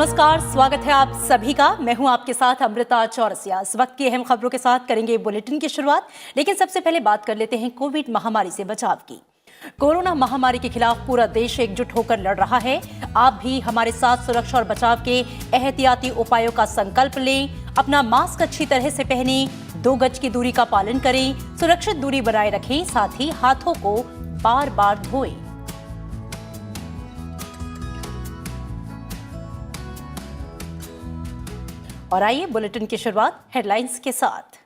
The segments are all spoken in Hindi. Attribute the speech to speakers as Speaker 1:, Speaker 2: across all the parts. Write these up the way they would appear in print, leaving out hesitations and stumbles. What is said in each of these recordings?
Speaker 1: नमस्कार, स्वागत है आप सभी का। मैं हूं आपके साथ अमृता चौरसिया। इस वक्त की अहम खबरों के साथ करेंगे बुलेटिन की शुरुआत, लेकिन सबसे पहले बात कर लेते हैं कोविड महामारी से बचाव की। कोरोना महामारी के खिलाफ पूरा देश एकजुट होकर लड़ रहा है। आप भी हमारे साथ सुरक्षा और बचाव के एहतियाती उपायों का संकल्प लें। अपना मास्क अच्छी तरह से पहनें, 2 गज की दूरी का पालन करें, सुरक्षित दूरी बनाए रखें, साथ ही हाथों को बार बार धोएं। और आइए बुलेटिन की शुरुआत हेडलाइंस के साथ।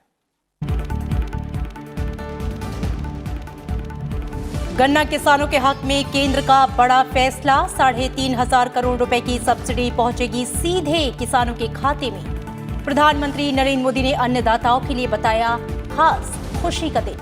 Speaker 1: गन्ना किसानों के हक में केंद्र का बड़ा फैसला। 3,500 करोड़ रुपए की सब्सिडी पहुंचेगी सीधे किसानों के खाते में। प्रधानमंत्री नरेंद्र मोदी ने अन्नदाताओं के लिए बताया खास खुशी का दिन।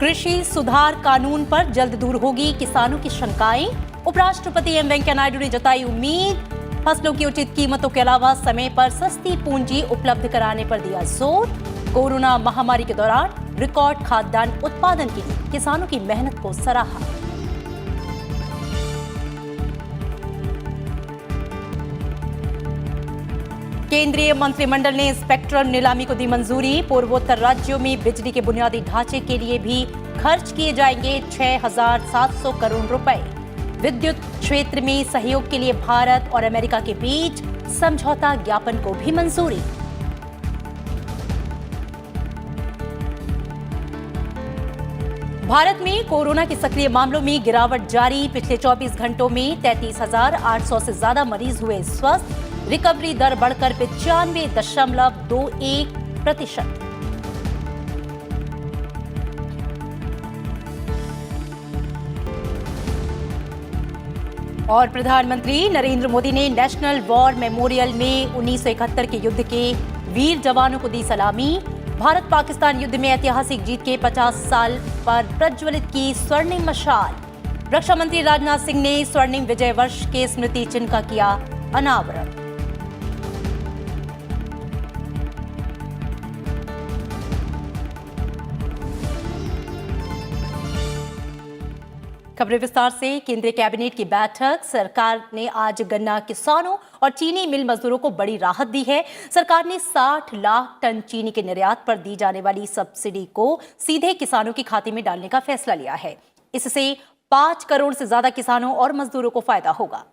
Speaker 1: कृषि सुधार कानून पर जल्द दूर होगी किसानों की शंकाएं। उपराष्ट्रपति एम वेंकैया नायडू ने जताई उम्मीद। फसलों की उचित कीमतों के अलावा समय पर सस्ती पूंजी उपलब्ध कराने पर दिया जोर। कोरोना महामारी के दौरान रिकॉर्ड खाद्यान्न उत्पादन के लिए किसानों की मेहनत को सराहा। केंद्रीय मंत्रिमंडल ने स्पेक्ट्रम नीलामी को दी मंजूरी। पूर्वोत्तर राज्यों में बिजली के बुनियादी ढांचे के लिए भी खर्च किए जाएंगे 6,700 करोड़ रुपए। विद्युत क्षेत्र में सहयोग के लिए भारत और अमेरिका के बीच समझौता ज्ञापन को भी मंजूरी। भारत में कोरोना के सक्रिय मामलों में गिरावट जारी। पिछले 24 घंटों में 33,800 से ज्यादा मरीज हुए स्वस्थ। रिकवरी दर बढ़कर 95.21%। और प्रधानमंत्री नरेंद्र मोदी ने नेशनल वॉर मेमोरियल में 1971 के युद्ध के वीर जवानों को दी सलामी। भारत पाकिस्तान युद्ध में ऐतिहासिक जीत के 50 साल पर प्रज्वलित की स्वर्णिम मशाल। रक्षा मंत्री राजनाथ सिंह ने स्वर्णिम विजय वर्ष के स्मृति चिन्ह का किया अनावरण। खबरें विस्तार से। केंद्रीय कैबिनेट की बैठक। सरकार ने आज गन्ना किसानों और चीनी मिल मजदूरों को बड़ी राहत दी है। सरकार ने 60 लाख टन चीनी के निर्यात पर दी जाने वाली सब्सिडी को सीधे किसानों के खाते में डालने का फैसला लिया है। इससे 5 करोड़ से ज्यादा किसानों और मजदूरों को फायदा होगा।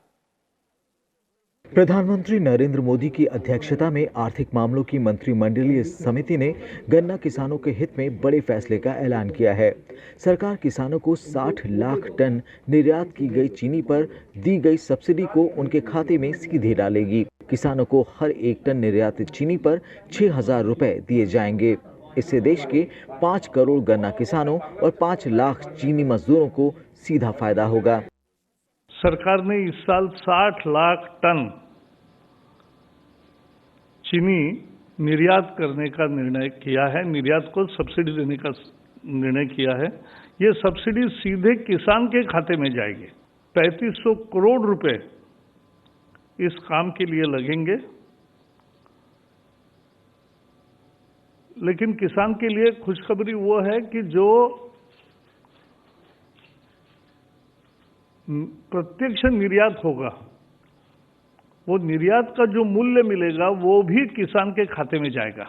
Speaker 2: प्रधानमंत्री नरेंद्र मोदी की अध्यक्षता में आर्थिक मामलों की मंत्रिमंडलीय समिति ने गन्ना किसानों के हित में बड़े फैसले का ऐलान किया है। सरकार किसानों को 60 लाख टन निर्यात की गई चीनी पर दी गई सब्सिडी को उनके खाते में सीधे डालेगी। किसानों को हर 1 टन निर्यातित चीनी पर 6,000 रुपए दिए जाएंगे। इससे देश के 5 करोड़ गन्ना किसानों और 5 लाख चीनी मजदूरों को सीधा फायदा होगा।
Speaker 3: सरकार ने इस साल 60 लाख टन चीनी निर्यात करने का निर्णय किया है। निर्यात को सब्सिडी देने का निर्णय किया है। ये सब्सिडी सीधे किसान के खाते में जाएगी। 3,500 करोड़ रुपए इस काम के लिए लगेंगे। लेकिन किसान के लिए खुशखबरी वो है कि जो प्रत्यक्ष निर्यात होगा, वो निर्यात का जो मूल्य मिलेगा वो भी किसान के खाते में जाएगा।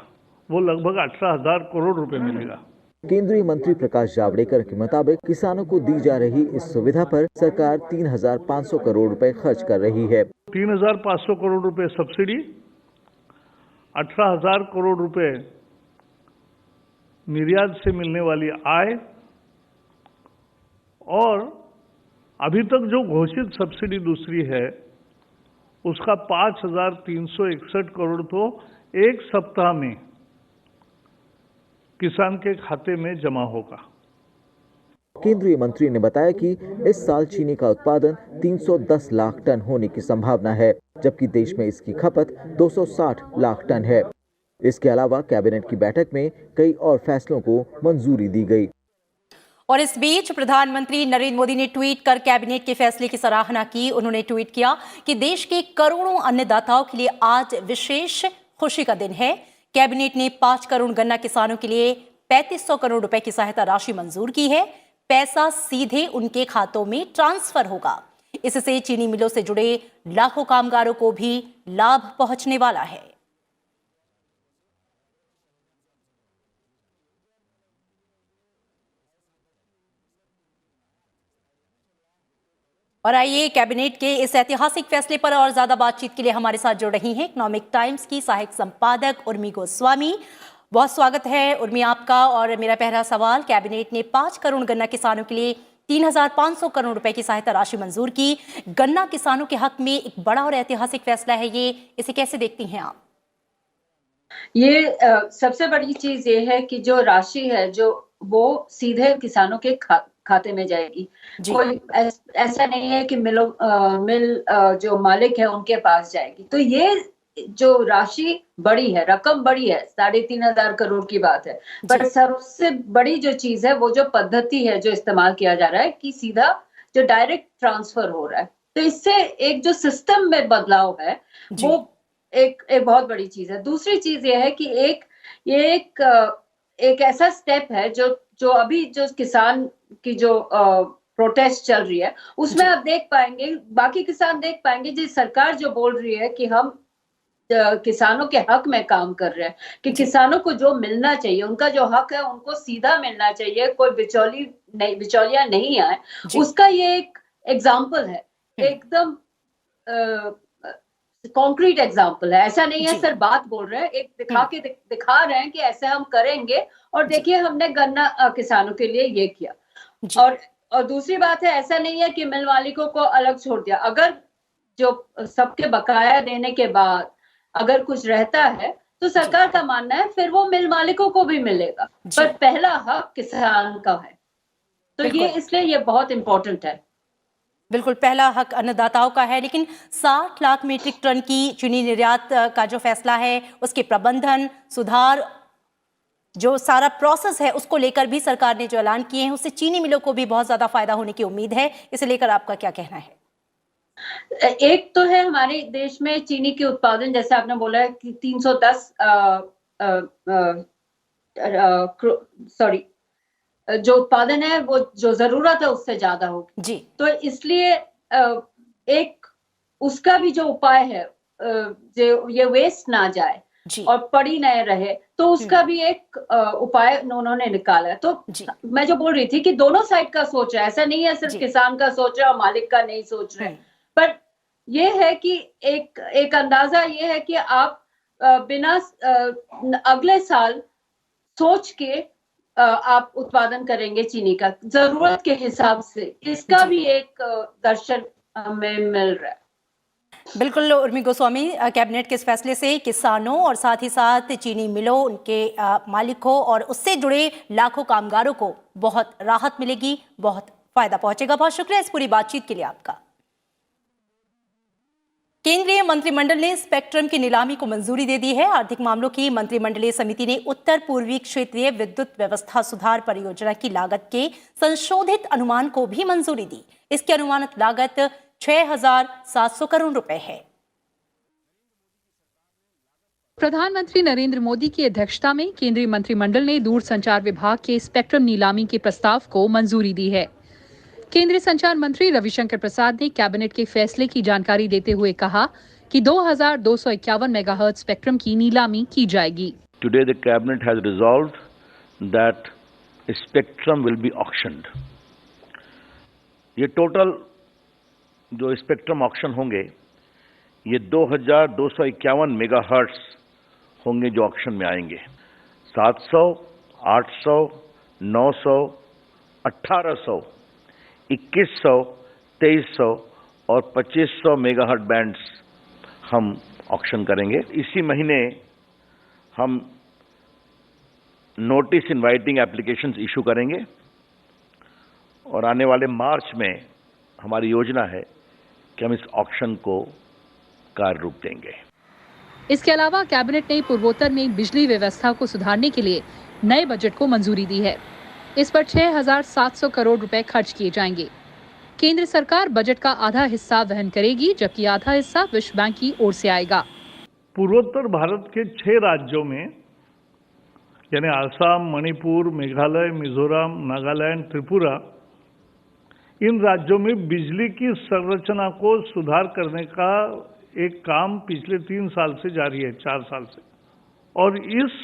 Speaker 3: वो लगभग 18,000 करोड़ रुपए मिलेगा।
Speaker 2: केंद्रीय मंत्री प्रकाश जावड़ेकर के मुताबिक किसानों को दी जा रही इस सुविधा पर सरकार 3,500 करोड़ रुपए खर्च कर रही है।
Speaker 3: 3,500 करोड़ रुपए सब्सिडी, 18,000 करोड़ रुपए निर्यात से मिलने वाली आय, और अभी तक जो घोषित सब्सिडी दूसरी है उसका 5,361 करोड़ तो एक सप्ताह में किसान के खाते में जमा होगा।
Speaker 2: केंद्रीय मंत्री ने बताया कि इस साल चीनी का उत्पादन 310 लाख टन होने की संभावना है, जबकि देश में इसकी खपत 260 लाख टन है। इसके अलावा कैबिनेट की बैठक में कई और फैसलों को मंजूरी दी गई।
Speaker 1: और इस बीच प्रधानमंत्री नरेंद्र मोदी ने ट्वीट कर कैबिनेट के फैसले की सराहना की। उन्होंने ट्वीट किया कि देश के करोड़ों अन्नदाताओं के लिए आज विशेष खुशी का दिन है। कैबिनेट ने 5 करोड़ गन्ना किसानों के लिए 3,500 करोड़ रुपए की सहायता राशि मंजूर की है। पैसा सीधे उनके खातों में ट्रांसफर होगा। इससे चीनी मिलों से जुड़े लाखों कामगारों को भी लाभ पहुंचने वाला है। और आइए कैबिनेट के इस ऐतिहासिक फैसले पर और ज्यादा बातचीत के लिए हमारे साथ जुड़ रही हैं इकोनॉमिक टाइम्स की सहायक संपादक उर्मी गोस्वामी। बहुत स्वागत है उर्मी आपका। और मेरा पहला सवाल, कैबिनेट ने 5 करोड़ गन्ना किसानों के लिए 3,500 करोड़ रुपए की सहायता राशि मंजूर की। गन्ना किसानों के हक में एक बड़ा और ऐतिहासिक फैसला है ये, इसे कैसे देखती हैं आप?
Speaker 4: ये सबसे बड़ी चीज ये है कि जो राशि है जो वो सीधे किसानों के खाते में जाएगी। कोई ऐसा नहीं है कि मिल जो मालिक है उनके पास जाएगी। तो ये जो राशि बड़ी है, रकम बड़ी है, 3,500 करोड़ की बात है। पर सबसे बड़ी जो चीज है वो जो पद्धति है जो इस्तेमाल किया जा रहा है कि सीधा जो डायरेक्ट ट्रांसफर हो रहा है। तो इससे एक जो सिस्टम में बदलाव है वो एक बहुत बड़ी चीज है। दूसरी चीज ये है कि एक ऐसा स्टेप है जो अभी जो किसान की जो प्रोटेस्ट चल रही है उसमें आप देख पाएंगे, बाकी किसान देख पाएंगे जी सरकार जो बोल रही है कि हम किसानों के हक में काम कर रहे हैं, कि किसानों को जो मिलना चाहिए, उनका जो हक है उनको सीधा मिलना चाहिए, कोई बिचौलिया नहीं आए। उसका ये एक एग्जाम्पल है, एकदम कॉन्क्रीट एग्जाम्पल है। ऐसा नहीं है सर बात बोल रहे हैं, एक दिखा रहे हैं कि ऐसे हम करेंगे और देखिए हमने गन्ना किसानों के लिए ये किया। और दूसरी बात है, ऐसा नहीं है कि मिल मालिकों को अलग छोड़ दिया। अगर जो सबके बकाया देने के बाद अगर कुछ रहता है तो सरकार का मानना है फिर वो मिल मालिकों को भी मिलेगा, पर पहला हक किसान का है। तो ये इसलिए ये बहुत इंपॉर्टेंट है।
Speaker 1: बिल्कुल, पहला हक अन्नदाताओं का है। लेकिन 60 लाख मीट्रिक टन की चीनी निर्यात का जो फैसला है, उसके प्रबंधन सुधार, जो सारा प्रोसेस है, उसको लेकर भी सरकार ने जो ऐलान किए हैं उससे चीनी मिलों को भी बहुत ज्यादा फायदा होने की उम्मीद है। इसे लेकर आपका क्या कहना है?
Speaker 4: एक तो है हमारे देश में चीनी के उत्पादन, जैसे आपने बोला है कि 310 जो उत्पादन है वो जो जरूरत है उससे ज्यादा होगी जी। तो इसलिए एक उसका भी जो उपाय है जो ये वेस्ट ना जाए और पड़ी न रहे, तो उसका भी एक उपाय उन्होंने निकाला है। तो मैं जो बोल रही थी कि दोनों साइड का सोच रहा है, ऐसा नहीं है सिर्फ किसान का सोच रहा है और मालिक का नहीं सोच रहे। पर ये है कि एक अंदाजा ये है कि आप बिना अगले साल सोच के आप उत्पादन करेंगे चीनी का जरूरत के हिसाब से, इसका भी एक दर्शन हमें मिल रहा है।
Speaker 1: बिल्कुल उर्मी गोस्वामी, कैबिनेट के इस फैसले से किसानों और साथ ही साथ चीनी मिलों, उनके मालिकों और उससे जुड़े लाखों कामगारों को बहुत राहत मिलेगी, बहुत फायदा पहुंचेगा। बहुत शुक्रिया इस पूरी बातचीत के लिए आपका। केंद्रीय मंत्रिमंडल ने स्पेक्ट्रम की नीलामी को मंजूरी दे दी है। आर्थिक मामलों की मंत्रिमंडलीय समिति ने उत्तर पूर्वी क्षेत्रीय विद्युत व्यवस्था सुधार परियोजना की लागत के संशोधित अनुमान को भी मंजूरी दी। इसकी अनुमानित लागत 6,700 करोड़ रुपए है।
Speaker 5: प्रधानमंत्री नरेंद्र मोदी की अध्यक्षता में केंद्रीय मंत्रिमंडल ने दूरसंचार विभाग के स्पेक्ट्रम नीलामी के प्रस्ताव को मंजूरी दी है। केंद्रीय संचार मंत्री रविशंकर प्रसाद ने कैबिनेट के फैसले की जानकारी देते हुए कहा कि 2,251 मेगाहर्ट्ज स्पेक्ट्रम की नीलामी की जाएगी।
Speaker 6: Today the cabinet has resolved that spectrum will be auctioned. ये टोटल जो स्पेक्ट्रम ऑक्शन होंगे ये 2,251 मेगाहर्ट्ज होंगे जो ऑक्शन में आएंगे। 700, 800, 900, 1800, 2100, 2300 और 2500 मेगाहर्ट्ज बैंड्स हम ऑक्शन करेंगे। इसी महीने हम नोटिस इनवाइटिंग एप्लीकेशंस इशू करेंगे और आने वाले मार्च में हमारी योजना है कि हम इस ऑक्शन को कार्य रूप देंगे।
Speaker 5: इसके अलावा कैबिनेट ने पूर्वोत्तर में बिजली व्यवस्था को सुधारने के लिए नए बजट को मंजूरी दी है। इस पर 6,700 करोड़ रुपए खर्च किए जाएंगे। केंद्र सरकार बजट का आधा हिस्सा वहन करेगी, जबकि आधा हिस्सा विश्व बैंक की ओर से आएगा।
Speaker 3: पूर्वोत्तर भारत के 6 राज्यों में यानी आसाम, मणिपुर, मेघालय, मिजोरम, नागालैंड, त्रिपुरा इन राज्यों में बिजली की संरचना को सुधार करने का एक काम पिछले 3 साल से जारी है, 4 साल से, और इस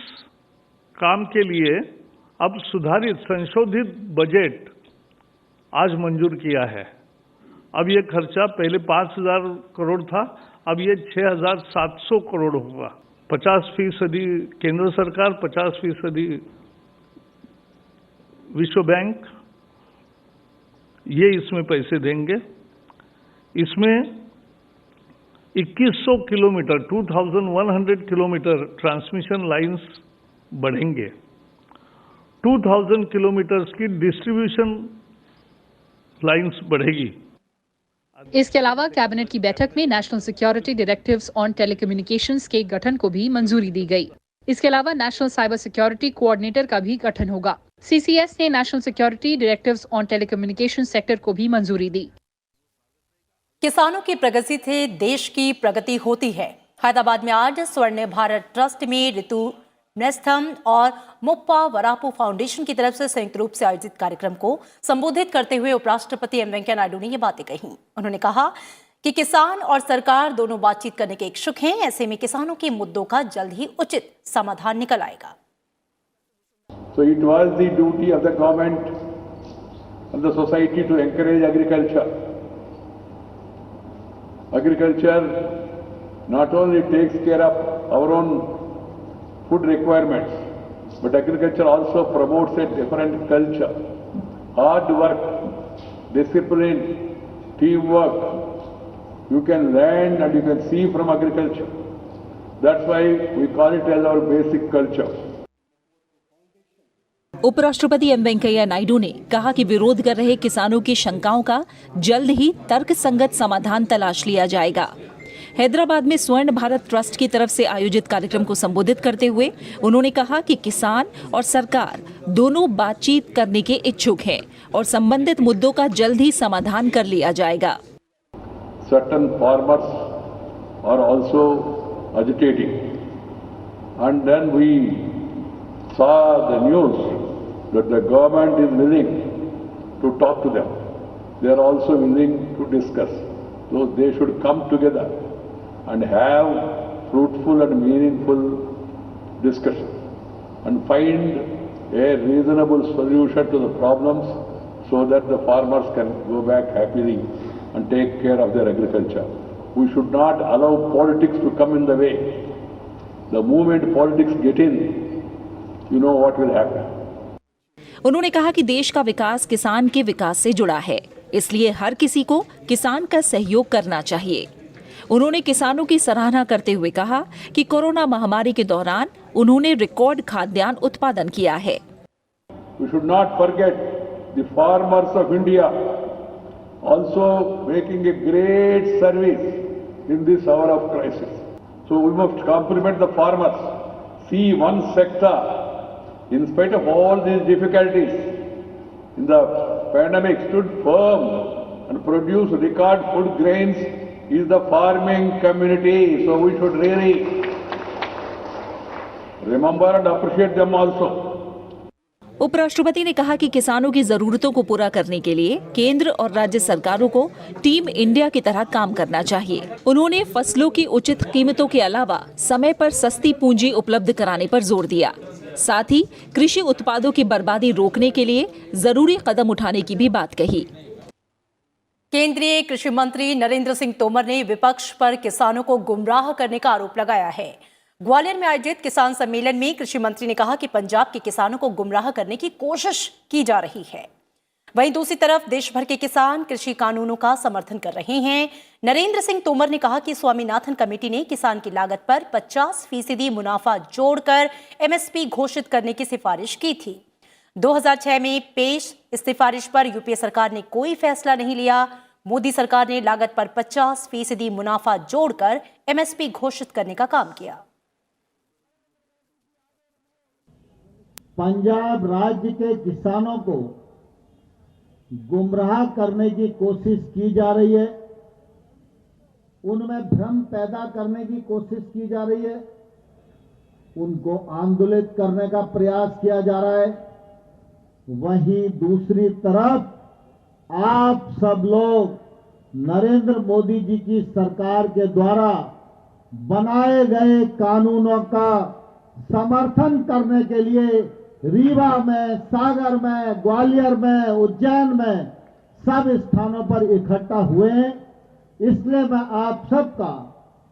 Speaker 3: काम के लिए अब सुधारित संशोधित बजट आज मंजूर किया है। अब ये खर्चा पहले 5,000 करोड़ था, अब ये 6,700 करोड़ होगा। 50% केंद्र सरकार, 50% विश्व बैंक, ये इसमें पैसे देंगे। इसमें 2100 किलोमीटर 2100 किलोमीटर ट्रांसमिशन लाइंस बढ़ेंगे। 2000 किलोमीटर की डिस्ट्रीब्यूशन लाइंस बढ़ेगी।
Speaker 5: इसके अलावा कैबिनेट की बैठक में national security directives on telecommunications के गठन को भी मंजूरी दी गई। इसके अलावा नेशनल साइबर सिक्योरिटी कोऑर्डिनेटर का भी गठन होगा। सीसीएस ने national security directives on telecommunication sector को भी मंजूरी दी।
Speaker 1: किसानों की प्रगति से देश की प्रगति होती है। हैदराबाद में आज स्वर्ण भारत ट्रस्ट में ऋतु नेस्थम और मुप्पा वरापू फाउंडेशन की तरफ से संयुक्त रूप से आयोजित कार्यक्रम को संबोधित करते हुए उपराष्ट्रपति एम वेंकैया नायडू ने ये बातें कही। उन्होंने कहा कि किसान और सरकार दोनों बातचीत करने के इच्छुक हैं। ऐसे में किसानों के मुद्दों का जल्द ही उचित समाधान निकल आएगा।
Speaker 7: So it was the duty of the government and the society to encourage agriculture. Agriculture not only takes care of our own food requirements, but agriculture also promotes a different culture. Hard work, discipline, teamwork, you can learn and you can see from agriculture. That's why we call it as our basic culture.
Speaker 8: उपराष्ट्रपति एम वेंकैया नायडू ने कहा कि विरोध कर रहे किसानों की शंकाओं का जल्द ही तर्कसंगत समाधान तलाश लिया जाएगा। हैदराबाद में स्वर्ण भारत ट्रस्ट की तरफ से आयोजित कार्यक्रम को संबोधित करते हुए उन्होंने कहा कि किसान और सरकार दोनों बातचीत करने के इच्छुक हैं और संबंधित मुद्दों का जल्द ही समाधान कर लिया जाएगा।
Speaker 7: Certain farmers are also agitating, and then we saw the news that the government is willing to talk to them. They are also willing to discuss. So they should come together and have fruitful and meaningful discussion and find a reasonable solution to the problems so that the farmers can go back happily and take care of their agriculture. We should not allow politics to come in the way. The moment politics get in, you know what will happen.
Speaker 8: उन्होंने कहा कि देश का विकास किसान के विकास से जुड़ा है, इसलिए हर किसी को किसान का सहयोग करना चाहिए। उन्होंने किसानों की सराहना करते हुए कहा कि कोरोना महामारी के दौरान उन्होंने रिकॉर्ड खाद्यान्न उत्पादन किया है।
Speaker 7: We should not forget the farmers of India also making a great service in this hour of crisis. So we must compliment the farmers. See one sector, in spite of all these difficulties, in the pandemic stood firm and produced record food grains is the farming community. So we should really remember and appreciate them also.
Speaker 8: उपराष्ट्रपति ने कहा कि किसानों की जरूरतों को पूरा करने के लिए केंद्र और राज्य सरकारों को टीम इंडिया की तरह काम करना चाहिए। उन्होंने फसलों की उचित कीमतों के अलावा समय पर सस्ती पूंजी उपलब्ध कराने पर जोर दिया। साथ ही कृषि उत्पादों की बर्बादी रोकने के लिए जरूरी कदम उठाने की भी बात कही।
Speaker 1: केंद्रीय कृषि मंत्री नरेंद्र सिंह तोमर ने विपक्ष पर किसानों को गुमराह करने का आरोप लगाया है। ग्वालियर में आयोजित किसान सम्मेलन में कृषि मंत्री ने कहा कि पंजाब के किसानों को गुमराह करने की कोशिश की जा रही है। वहीं दूसरी तरफ देश भर के किसान कृषि कानूनों का समर्थन कर रहे हैं। नरेंद्र सिंह तोमर ने कहा कि स्वामीनाथन कमेटी ने किसान की लागत पर 50% मुनाफा जोड़कर एमएसपी घोषित करने की सिफारिश की थी। 2006 में पेश इस सिफारिश पर यूपीए सरकार ने कोई फैसला नहीं लिया। मोदी सरकार ने लागत पर 50% मुनाफा जोड़कर एमएसपी घोषित करने का काम किया।
Speaker 9: पंजाब राज्य के किसानों को गुमराह करने की कोशिश की जा रही है, उनमें भ्रम पैदा करने की कोशिश की जा रही है, उनको आंदोलित करने का प्रयास किया जा रहा है। वहीं दूसरी तरफ आप सब लोग नरेंद्र मोदी जी की सरकार के द्वारा बनाए गए कानूनों का समर्थन करने के लिए रीवा में, सागर में, ग्वालियर में, उज्जैन में सब स्थानों पर इकट्ठा हुए हैं। इसलिए मैं आप सबका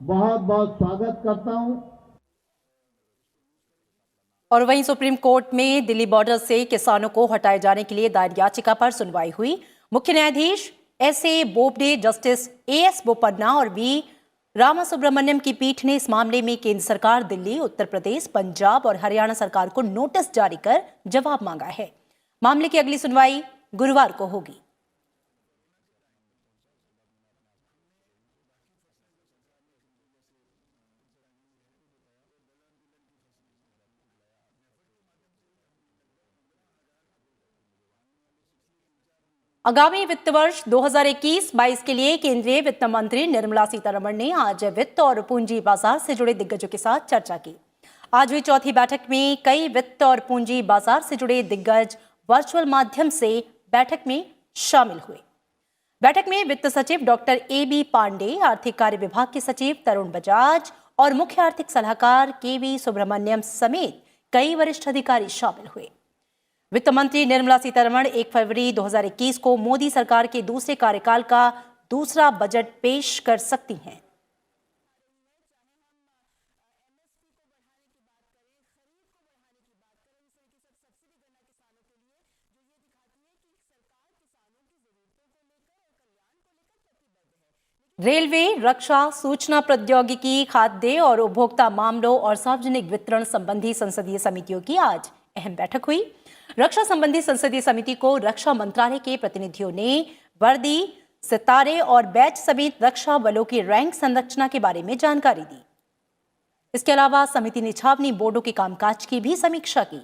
Speaker 9: बहुत बहुत स्वागत करता हूं।
Speaker 1: और वहीं सुप्रीम कोर्ट में दिल्ली बॉर्डर से किसानों को हटाए जाने के लिए दायर याचिका पर सुनवाई हुई। मुख्य न्यायाधीश एस.ए. Bobde, justice AS. बोपन्ना और बी. रामासुब्रमण्यम की पीठ ने इस मामले में केंद्र सरकार, दिल्ली, उत्तर प्रदेश, पंजाब और हरियाणा सरकार को नोटिस जारी कर जवाब मांगा है। मामले की अगली सुनवाई गुरुवार को होगी। आगामी वित्त वर्ष 2021-22 के लिए केंद्रीय वित्त मंत्री निर्मला सीतारमण ने आज वित्त और पूंजी बाजार से जुड़े दिग्गजों के साथ चर्चा की। आज हुई चौथी बैठक में कई वित्त और पूंजी बाजार से जुड़े दिग्गज वर्चुअल माध्यम से बैठक में शामिल हुए। बैठक में वित्त सचिव डॉक्टर ए.बी. पांडे, आर्थिक कार्य विभाग के सचिव तरुण बजाज और मुख्य आर्थिक सलाहकार के.वी. सुब्रमण्यम समेत कई वरिष्ठ अधिकारी शामिल हुए। वित्त मंत्री निर्मला सीतारमण 1 फरवरी 2021 को मोदी सरकार के दूसरे कार्यकाल का दूसरा बजट पेश कर सकती हैं। रेलवे, रक्षा, सूचना प्रौद्योगिकी, खाद्य और उपभोक्ता मामलों और सार्वजनिक वितरण संबंधी संसदीय समितियों की आज अहम बैठक हुई। रक्षा संबंधी संसदीय समिति को रक्षा मंत्रालय के प्रतिनिधियों ने वर्दी, सितारे और बैच समेत रक्षा बलों की रैंक संरचना के बारे में जानकारी दी। इसके अलावा समिति ने छावनी बोर्डों के कामकाज की भी समीक्षा की।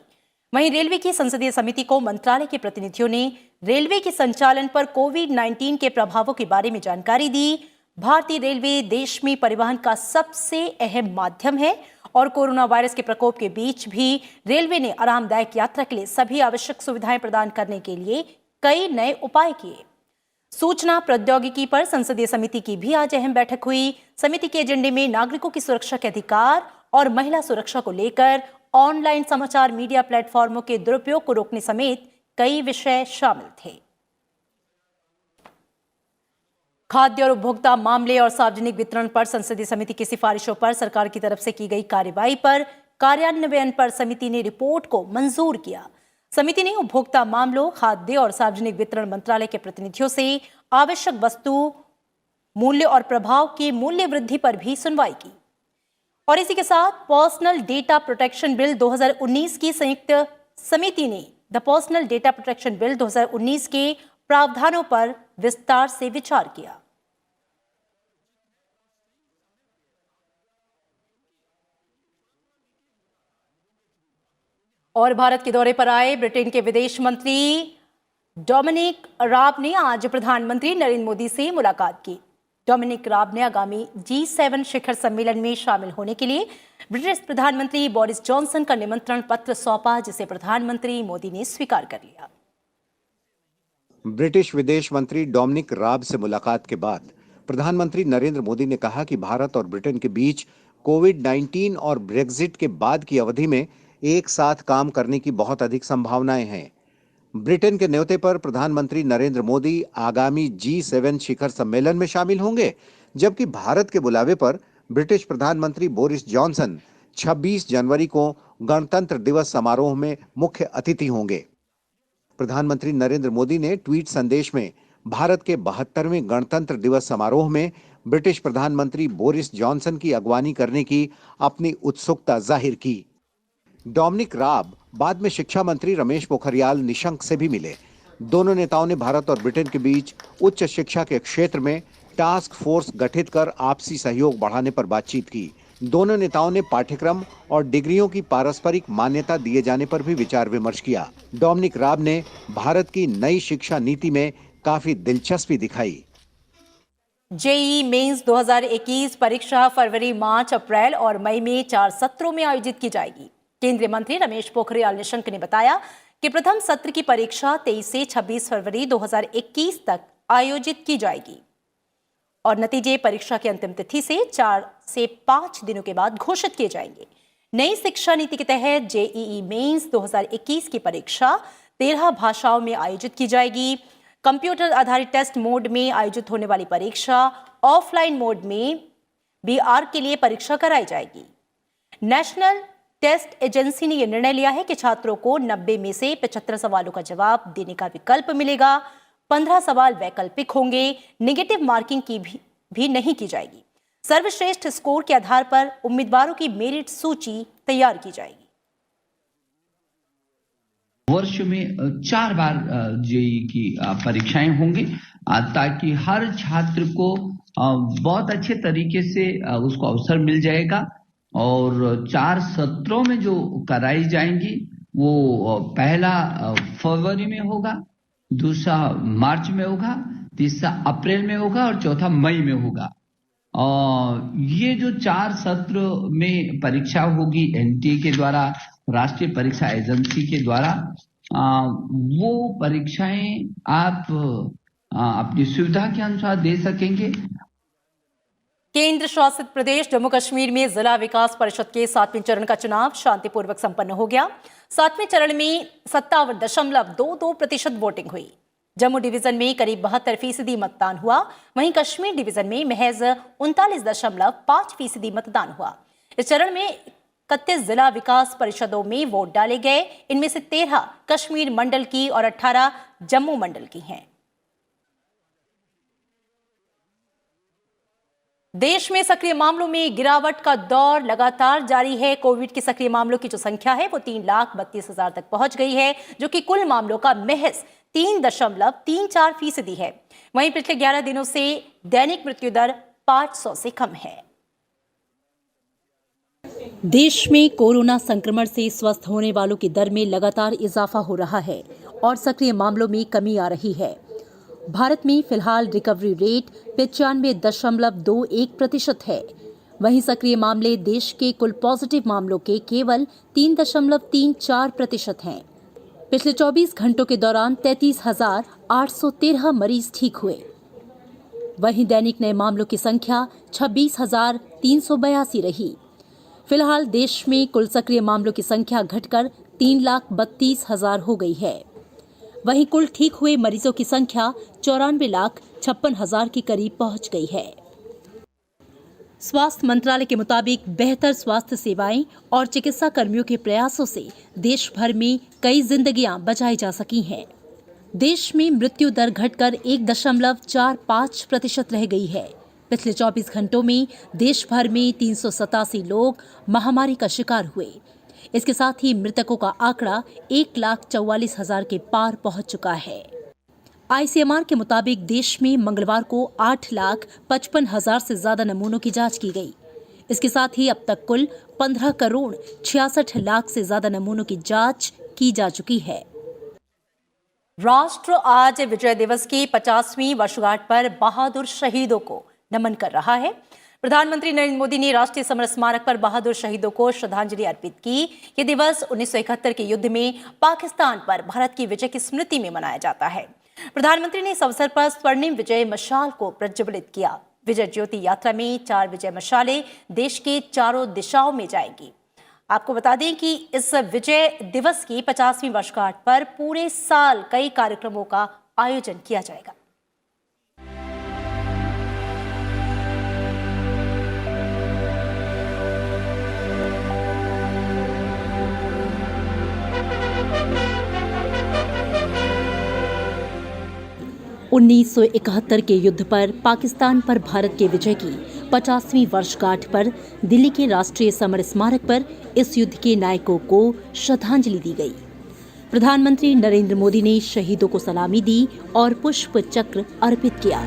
Speaker 1: वहीं रेलवे की संसदीय समिति को मंत्रालय के प्रतिनिधियों ने रेलवे के संचालन पर कोविड-19 के प्रभावों के बारे में जानकारी दी। भारतीय रेलवे देश में परिवहन का सबसे अहम माध्यम है और कोरोना वायरस के प्रकोप के बीच भी रेलवे ने आरामदायक यात्रा के लिए सभी आवश्यक सुविधाएं प्रदान करने के लिए कई नए उपाय किए। सूचना प्रौद्योगिकी पर संसदीय समिति की भी आज अहम बैठक हुई। समिति के एजेंडे में नागरिकों की सुरक्षा के अधिकार और महिला सुरक्षा को लेकर ऑनलाइन समाचार मीडिया प्लेटफॉर्मों के दुरुपयोग को रोकने समेत कई विषय शामिल थे। खाद्य और उपभोक्ता मामले और सार्वजनिक वितरण पर संसदीय समिति की सिफारिशों पर सरकार की तरफ से की गई कार्रवाई पर कार्यान्वयन पर समिति ने रिपोर्ट को मंजूर किया। समिति ने उपभोक्ता मामलों, खाद्य और सार्वजनिक वितरण मंत्रालय के प्रतिनिधियों से आवश्यक वस्तु मूल्य और प्रभाव की मूल्य वृद्धि पर भी सुनवाई की। और इसी के साथ पर्सनल डेटा प्रोटेक्शन बिल 2019 की संयुक्त समिति ने the personal data protection bill 2019 के प्रावधानों पर विस्तार से विचार किया। और भारत के दौरे पर आए ब्रिटेन के विदेश मंत्री डोमिनिक राब ने आज प्रधानमंत्री नरेंद्र मोदी से मुलाकात की। डोमिनिक राब ने आगामी G7 शिखर सम्मेलन में शामिल होने के लिए ब्रिटिश प्रधानमंत्री बोरिस जॉनसन का निमंत्रण पत्र सौंपा, जिसे प्रधानमंत्री मोदी ने स्वीकार कर लिया।
Speaker 10: ब्रिटिश विदेश मंत्री डोमिनिक राब से मुलाकात के बाद प्रधानमंत्री नरेंद्र मोदी ने कहा कि भारत और ब्रिटेन के बीच कोविड-19 और ब्रेक्जिट के बाद की अवधि में एक साथ काम करने की बहुत अधिक संभावनाएं हैं। ब्रिटेन के न्योते पर प्रधानमंत्री नरेंद्र मोदी आगामी G7 शिखर सम्मेलन में शामिल होंगे, जबकि भारत के बुलावे पर ब्रिटिश प्रधानमंत्री बोरिस जॉनसन 26 जनवरी को गणतंत्र दिवस समारोह में मुख्य अतिथि होंगे। प्रधानमंत्री नरेंद्र मोदी ने ट्वीट संदेश में भारत के 72वें गणतंत्र दिवस समारोह में ब्रिटिश प्रधानमंत्री बोरिस जॉनसन की अगवानी करने की अपनी उत्सुकता जाहिर की। डोमिनिक राब बाद में शिक्षा मंत्री रमेश पोखरियाल निशंक से भी मिले। दोनों नेताओं ने भारत और ब्रिटेन के बीच उच्च शिक्षा के क्षेत्र में टास्क फोर्स गठित कर आपसी सहयोग बढ़ाने पर बातचीत की। दोनों नेताओं ने पाठ्यक्रम और डिग्रियों की पारस्परिक मान्यता दिए जाने पर भी विचार विमर्श किया। डोमिनिक राब ने भारत की नई शिक्षा नीति में काफी दिलचस्पी दिखाई।
Speaker 1: जेईई मेंस 2021 परीक्षा फरवरी, मार्च, अप्रैल और मई में 4 सत्रों में आयोजित की जाएगी। केंद्रीय मंत्री रमेश पोखरियाल निशंक ने बताया कि प्रथम सत्र की परीक्षा 23 से 26 फरवरी 2021 तक आयोजित की जाएगी और नतीजे परीक्षा की अंतिम तिथि से 4 से 5 दिनों के बाद घोषित किए जाएंगे। नई शिक्षा नीति के तहत जेईई मेंस 2021 की परीक्षा 13 भाषाओं में आयोजित की जाएगी। कंप्यूटर आधारित टेस्ट मोड में आयोजित होने वाली परीक्षा ऑफलाइन मोड में बीआर के लिए परीक्षा कराई जाएगी। नेशनल टेस्ट एजेंसी ने यह निर्णय लिया है कि छात्रों को 90 में से 75 सवालों का जवाब देने का विकल्प मिलेगा। 15 सवाल वैकल्पिक होंगे। नेगेटिव मार्किंग की भी नहीं की जाएगी। सर्वश्रेष्ठ स्कोर के आधार पर उम्मीदवारों की मेरिट सूची तैयार की जाएगी।
Speaker 11: वर्ष में 4 बार जेईई की परीक्षाएं होंगी ताकि हर छात्र को बहुत अच्छे तरीके से उसको अवसर मिल जाएगा और 4 सत्रों में जो कराई जाएंगी वो पहला फरवरी में होगा, दूसरा मार्च में होगा, तीसरा अप्रैल में होगा और चौथा मई में होगा। ये जो 4 सत्र में परीक्षा होगी एनटीए के द्वारा, राष्ट्रीय परीक्षा एजेंसी के द्वारा, वो परीक्षाएं आप अपनी सुविधा के अनुसार दे सकेंगे।
Speaker 1: केंद्र शासित प्रदेश जम्मू कश्मीर में जिला विकास परिषद के 7वें चरण का चुनाव शांतिपूर्वक संपन्न हो गया। 7वें चरण में 57.22% वोटिंग हुई। जम्मू डिवीजन में करीब 72% मतदान हुआ, वहीं कश्मीर डिवीजन में महज 39.5% मतदान हुआ। इस चरण में 31 जिला विकास परिषदों में वोट डाले गए। इनमें से 13 कश्मीर मंडल की और 18 जम्मू मंडल की हैं। देश में सक्रिय मामलों में गिरावट का दौर लगातार जारी है। कोविड के सक्रिय मामलों की जो संख्या है वो 3,32,000 तक पहुंच गई है, जो कि कुल मामलों का महज 3.34% है। वहीं पिछले 11 दिनों से दैनिक मृत्यु दर 500 से कम है। देश में कोरोना संक्रमण से स्वस्थ होने वालों की दर में लगातार इजाफा हो रहा है और सक्रिय मामलों में कमी आ रही है। भारत में फिलहाल रिकवरी रेट 95.21% है। वहीं सक्रिय मामले देश के कुल पॉजिटिव मामलों के केवल 3.34% हैं। पिछले 24 घंटों के दौरान 33,813 मरीज ठीक हुए। वहीं दैनिक नए मामलों की संख्या 26,382 रही। फिलहाल देश में कुल सक्रिय मामलों की संख्या घटकर 3,32,000 हो गई है। वहीं कुल ठीक हुए मरीजों की संख्या 94,56,000 के करीब पहुंच गई है। स्वास्थ्य मंत्रालय के मुताबिक बेहतर स्वास्थ्य सेवाएं और चिकित्सा कर्मियों के प्रयासों से देश भर में कई जिंदगियां बचाई जा सकी हैं। देश में मृत्यु दर घटकर 1.45% रह गई है। पिछले 24 घंटों में देश भर में 387 लोग महामारी का शिकार हुए। इसके साथ ही मृतकों का आंकड़ा 1,44,000 के पार पहुंच चुका है। आईसीएमआर के मुताबिक देश में मंगलवार को 8,55,000 से ज्यादा नमूनों की जांच की गई। इसके साथ ही अब तक कुल 15,66,00,000 से ज्यादा नमूनों की जांच की जा चुकी है। राष्ट्र आज विजय दिवस की 50वीं वर्षगांठ पर बहादुर शहीदों को नमन कर रहा है। प्रधानमंत्री नरेंद्र मोदी ने राष्ट्रीय समर स्मारक पर बहादुर शहीदों को श्रद्धांजलि अर्पित की। ये दिवस 1971 के युद्ध में पाकिस्तान पर भारत की विजय की स्मृति में मनाया जाता है। प्रधानमंत्री ने इस अवसर पर स्वर्णिम विजय मशाल को प्रज्वलित किया। विजय ज्योति यात्रा में 4 विजय मशालें देश के चारों दिशाओं में जाएंगी। आपको बता दें कि इस विजय दिवस की 50वीं वर्षगांठ पर पूरे साल कई कार्यक्रमों का आयोजन किया जाएगा। उन्नीस 1971 के युद्ध पर पाकिस्तान पर भारत के विजय की 50वीं वर्षगांठ पर दिल्ली के राष्ट्रीय समर स्मारक पर इस युद्ध के नायकों को श्रद्धांजलि दी गई। प्रधानमंत्री नरेंद्र मोदी ने शहीदों को सलामी दी और पुष्प चक्र अर्पित किया।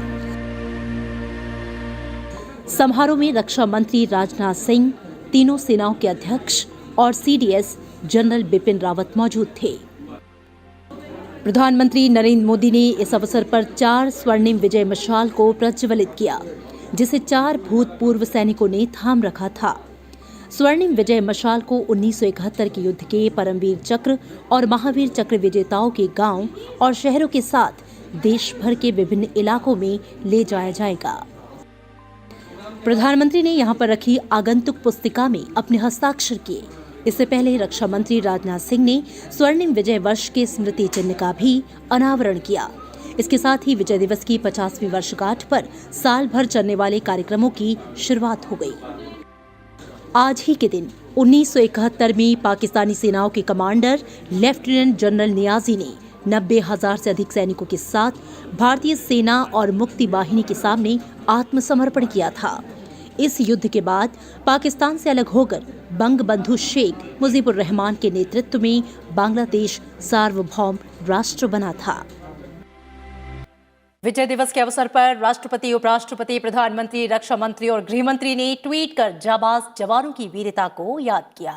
Speaker 1: समारोह में रक्षा मंत्री राजनाथ सिंह, तीनों सेनाओं के अध्यक्ष और सीडीएस जनरल बिपिन रावत मौजूद थे। प्रधानमंत्री नरेंद्र मोदी ने इस अवसर पर 4 स्वर्णिम विजय मशाल को प्रज्वलित किया, जिसे 4 भूतपूर्व सैनिकों ने थाम रखा था। स्वर्णिम विजय मशाल को 1971 के युद्ध के परमवीर चक्र और महावीर चक्र विजेताओं के गांव और शहरों के साथ देश भर के विभिन्न इलाकों में ले जाया जाएगा। प्रधानमंत्री ने यहां पर रखी आगंतुक पुस्तिका में अपने हस्ताक्षर किए। इससे पहले रक्षा मंत्री राजनाथ सिंह ने स्वर्णिम विजय वर्ष के स्मृति चिन्ह का भी अनावरण किया। इसके साथ ही विजय दिवस की 50वीं वर्षगांठ पर साल भर चलने वाले कार्यक्रमों की शुरुआत हो गई। आज ही के दिन 1971 में पाकिस्तानी सेनाओं के कमांडर लेफ्टिनेंट जनरल नियाजी ने 90,000 से अधिक सैनिकों के साथ भारतीय सेना और मुक्ति वाहिनी के सामने आत्मसमर्पण किया था। इस युद्ध के बाद पाकिस्तान से अलग होकर बंगबंधु शेख मुजीबुर रहमान के नेतृत्व में बांग्लादेश सार्वभौम राष्ट्र बना था। विजय दिवस के अवसर पर राष्ट्रपति, उपराष्ट्रपति, प्रधानमंत्री, रक्षा मंत्री और गृह मंत्री ने ट्वीट कर जाबाज जवानों की वीरता को याद किया।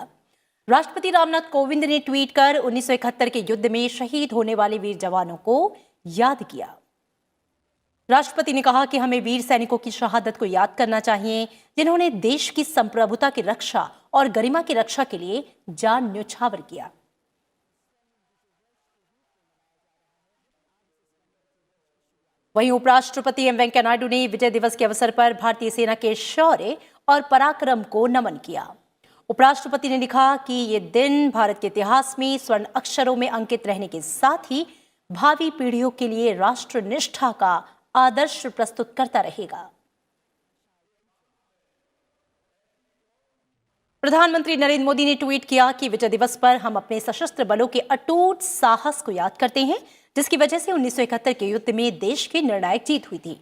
Speaker 1: राष्ट्रपति रामनाथ कोविंद ने ट्वीट कर 1971 के युद्ध में शहीद होने वाले वीर जवानों को याद किया। राष्ट्रपति ने कहा कि हमें वीर सैनिकों की शहादत को याद करना चाहिए, जिन्होंने देश की संप्रभुता की रक्षा और गरिमा की रक्षा के लिए जान न्यौछावर किया। वहीं उपराष्ट्रपति एम वेंकैया नायडू ने विजय दिवस के अवसर पर भारतीय सेना के शौर्य और पराक्रम को नमन किया। उपराष्ट्रपति ने लिखा कि ये दिन भारत के इतिहास में स्वर्ण अक्षरों में अंकित रहने के साथ ही भावी पीढ़ियों के लिए राष्ट्र निष्ठा का आदर्श प्रस्तुत करता रहेगा। प्रधानमंत्री नरेंद्र मोदी ने ट्वीट किया कि विजय दिवस पर हम अपने सशस्त्र बलों के अटूट साहस को याद करते हैं, जिसकी वजह से 1971 के युद्ध में देश की निर्णायक जीत हुई थी।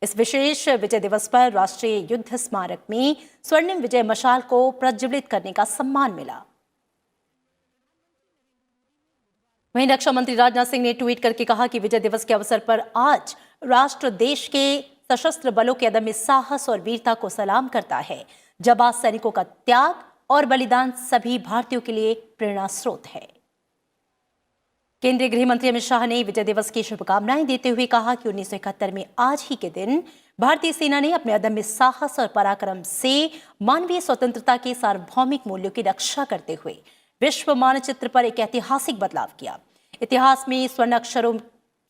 Speaker 1: इस विशेष विजय दिवस पर राष्ट्रीय युद्ध स्मारक में स्वर्णिम विजय मशाल को प्रज्वलित करने का सम्मान मिला। वहीं रक्षा मंत्री राजनाथ सिंह ने ट्वीट करके कहा कि विजय दिवस के अवसर पर आज राष्ट्र देश के सशस्त्र बलों के अदम्य साहस और वीरता को सलाम करता है। जाबाज सैनिकों का त्याग और बलिदान सभी भारतीयों के लिए प्रेरणा स्रोत है। केंद्रीय गृह मंत्री अमित शाह ने विजय दिवस की शुभकामनाएं देते हुए कहा कि 1971 में आज ही के दिन भारतीय सेना ने अपने अदम्य साहस और पराक्रम से मानवीय स्वतंत्रता के सार्वभौमिक मूल्यों की रक्षा करते हुए विश्व मानचित्र पर एक ऐतिहासिक बदलाव किया। इतिहास में स्वर्ण अक्षरों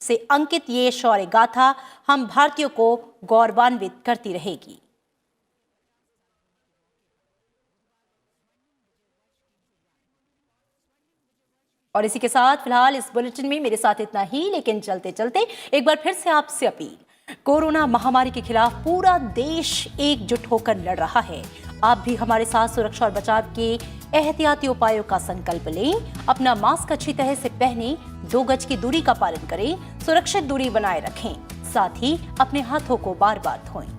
Speaker 1: से अंकित ये शौर्य गाथा हम भारतीयों को गौरवान्वित करती रहेगी। और इसी के साथ फिलहाल इस बुलेटिन में मेरे साथ इतना ही, लेकिन चलते चलते एक बार फिर से आपसे अपील, कोरोना महामारी के खिलाफ पूरा देश एकजुट होकर लड़ रहा है। आप भी हमारे साथ सुरक्षा और बचाव के एहतियाती उपायों का संकल्प लें। अपना मास्क अच्छी तरह से पहनें, 2 गज की दूरी का पालन करें, सुरक्षित दूरी बनाए रखें, साथ ही अपने हाथों को बार बार धोएं।